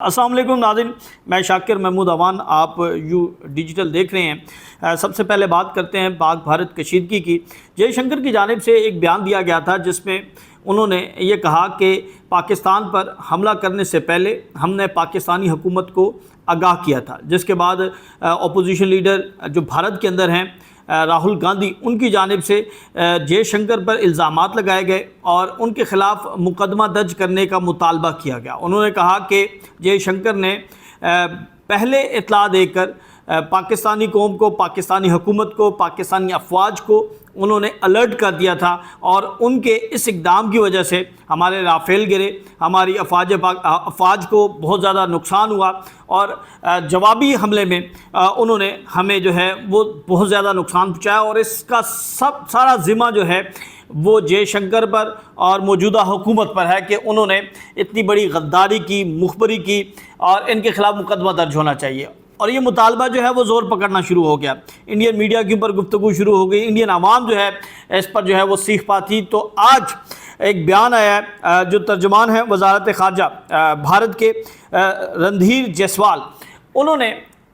السلام علیکم ناظرین، میں شاکر محمود اوان، آپ یو ڈیجیٹل دیکھ رہے ہیں۔ سب سے پہلے بات کرتے ہیں پاک بھارت کشیدگی کی۔ جے شنکر کی جانب سے ایک بیان دیا گیا تھا جس میں انہوں نے یہ کہا کہ پاکستان پر حملہ کرنے سے پہلے ہم نے پاکستانی حکومت کو آگاہ کیا تھا، جس کے بعد اپوزیشن لیڈر جو بھارت کے اندر ہیں راہل گاندھی، ان کی جانب سے جے شنکر پر الزامات لگائے گئے اور ان کے خلاف مقدمہ درج کرنے کا مطالبہ کیا گیا۔ انہوں نے کہا کہ جے شنکر نے پہلے اطلاع دے کر پاکستانی قوم کو، پاکستانی حکومت کو، پاکستانی افواج کو انہوں نے الرٹ کر دیا تھا، اور ان کے اس اقدام کی وجہ سے ہمارے رافیل گرے، ہماری افواج کو بہت زیادہ نقصان ہوا، اور جوابی حملے میں انہوں نے ہمیں جو ہے وہ بہت زیادہ نقصان پہنچایا، اور اس کا سارا ذمہ جو ہے وہ جے شنکر پر اور موجودہ حکومت پر ہے کہ انہوں نے اتنی بڑی غداری کی، مخبری کی، اور ان کے خلاف مقدمہ درج ہونا چاہیے۔ اور یہ مطالبہ جو ہے وہ زور پکڑنا شروع ہو گیا، انڈین میڈیا کے اوپر گفتگو شروع ہو گئی، انڈین عوام جو ہے اس پر جو ہے وہ سیخ پاتی۔ تو آج ایک بیان آیا ہے جو ترجمان ہے وزارت خارجہ بھارت کے رندھیر جیسوال، انہوں نے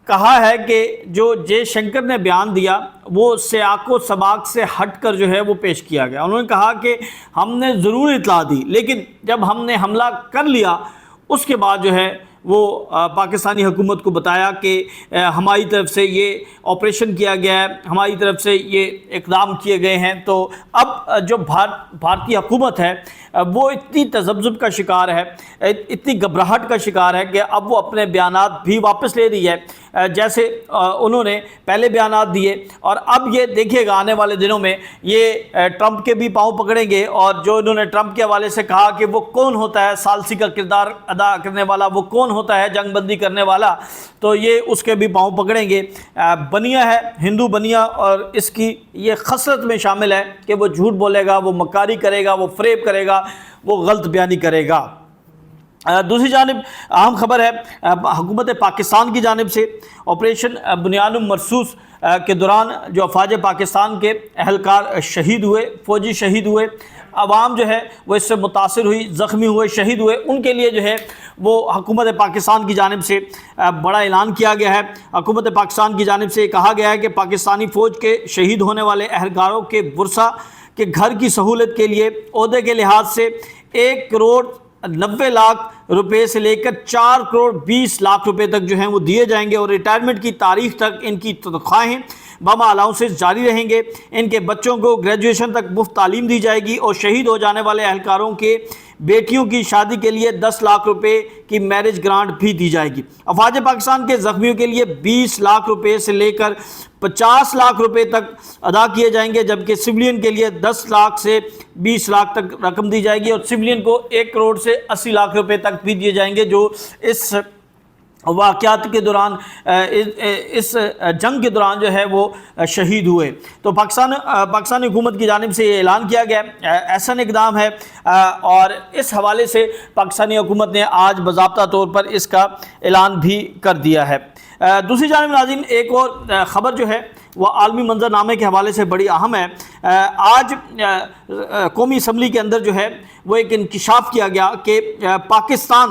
کہا ہے کہ جو جے شنکر نے بیان دیا وہ سیاق و سباق سے ہٹ کر جو ہے وہ پیش کیا گیا۔ انہوں نے کہا کہ ہم نے ضرور اطلاع دی، لیکن جب ہم نے حملہ کر لیا اس کے بعد جو ہے وہ پاکستانی حکومت کو بتایا کہ ہماری طرف سے یہ آپریشن کیا گیا ہے، ہماری طرف سے یہ اقدام کیے گئے ہیں۔ تو اب جو بھارتی حکومت ہے وہ اتنی تذبذب کا شکار ہے، اتنی گھبراہٹ کا شکار ہے کہ اب وہ اپنے بیانات بھی واپس لے رہی ہے، جیسے انہوں نے پہلے بیانات دیے، اور اب یہ دیکھیے گا آنے والے دنوں میں یہ ٹرمپ کے بھی پاؤں پکڑیں گے، اور جو انہوں نے ٹرمپ کے حوالے سے کہا کہ وہ کون ہوتا ہے ثالثی کا کردار ادا کرنے والا، وہ کون ہوتا ہے جنگ بندی کرنے والا، تو یہ اس کے بھی پاؤں پکڑیں گے۔ بنیا ہے، ہندو بنیا، اور اس کی یہ خصلت میں شامل ہے کہ وہ جھوٹ بولے گا، وہ مکاری کرے گا، وہ فریب کرے گا، وہ غلط بیانی کرے گا۔ دوسری جانب اہم خبر ہے حکومت پاکستان کی جانب سے آپریشن بنیان مرصوص کے دوران جو افواج پاکستان کے اہلکار شہید ہوئے، فوجی شہید ہوئے، عوام جو ہے وہ اس سے متاثر ہوئی، زخمی ہوئے، شہید ہوئے، ان کے لیے جو ہے وہ حکومت پاکستان کی جانب سے بڑا اعلان کیا گیا ہے۔ حکومت پاکستان کی جانب سے کہا گیا ہے کہ پاکستانی فوج کے شہید ہونے والے اہلکاروں کے ورثاء کے گھر کی سہولت کے لیے عہدے کے لحاظ سے 1,90,00,000 روپے سے لے کر 4,20,00,000 روپے تک جو ہیں وہ دیے جائیں گے، اور ریٹائرمنٹ کی تاریخ تک ان کی تنخواہیں بما الاؤنسز جاری رہیں گے۔ ان کے بچوں کو گریجویشن تک مفت تعلیم دی جائے گی، اور شہید ہو جانے والے اہلکاروں کے بیٹیوں کی شادی کے لیے 10 لاکھ روپے کی میرج گرانٹ بھی دی جائے گی۔ افواج پاکستان کے زخمیوں کے لیے 20 لاکھ روپے سے لے کر 50 لاکھ روپے تک ادا کیے جائیں گے، جبکہ سویلین کے لیے 10 لاکھ سے 20 لاکھ تک رقم دی جائے گی، اور سویلین کو 1 کروڑ سے 80 لاکھ روپے تک بھی دیے جائیں گے جو اس واقعات کے دوران، اس جنگ کے دوران جو ہے وہ شہید ہوئے۔ تو پاکستانی حکومت کی جانب سے یہ اعلان کیا گیا، احسن اقدام ہے، اور اس حوالے سے پاکستانی حکومت نے آج باضابطہ طور پر اس کا اعلان بھی کر دیا ہے۔ دوسری جانب ناظرین ایک اور خبر جو ہے وہ عالمی منظرنامے کے حوالے سے بڑی اہم ہے۔ آج قومی اسمبلی کے اندر جو ہے وہ ایک انکشاف کیا گیا کہ پاکستان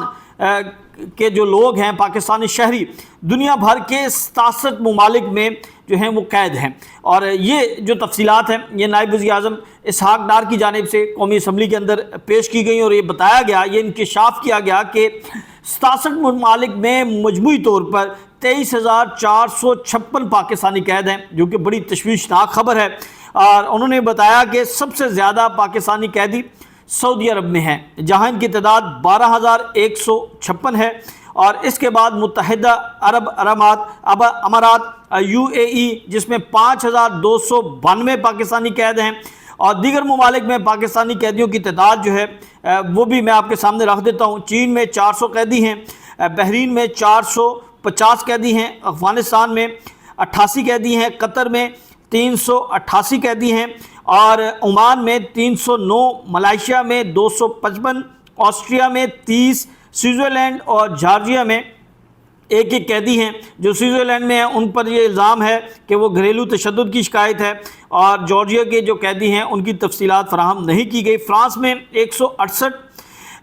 کے جو لوگ ہیں، پاکستانی شہری، دنیا بھر کے 67 ممالک میں جو ہیں وہ قید ہیں، اور یہ جو تفصیلات ہیں یہ نائب وزیر اعظم اسحاق ڈار کی جانب سے قومی اسمبلی کے اندر پیش کی گئی، اور یہ بتایا گیا، یہ انکشاف کیا گیا کہ 67 ممالک میں مجموعی طور پر 23,456 پاکستانی قید ہیں، جو کہ بڑی تشویشناک خبر ہے۔ اور انہوں نے بتایا کہ سب سے زیادہ پاکستانی قیدی سعودی عرب میں ہیں، جہاں ان کی تعداد 12,156 ہے، اور اس کے بعد متحدہ عرب امارات UAE جس میں 5,292 پاکستانی قید ہیں، اور دیگر ممالک میں پاکستانی قیدیوں کی تعداد جو ہے وہ بھی میں آپ کے سامنے رکھ دیتا ہوں۔ چین میں 400 قیدی ہیں، بحرین میں 450 قیدی ہیں، افغانستان میں 88 قیدی ہیں، قطر میں 388 قیدی ہیں، اور عمان میں 309، ملائیشیا میں 255، آسٹریا میں 30، سوئٹزرلینڈ اور جارجیا میں ایک قیدی ہیں۔ جو سوئٹزرلینڈ میں ہیں ان پر یہ الزام ہے کہ وہ گھریلو تشدد کی شکایت ہے، اور جارجیا کے جو قیدی ہیں ان کی تفصیلات فراہم نہیں کی گئی۔ فرانس میں 168،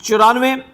94,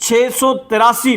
683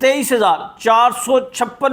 23,456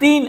3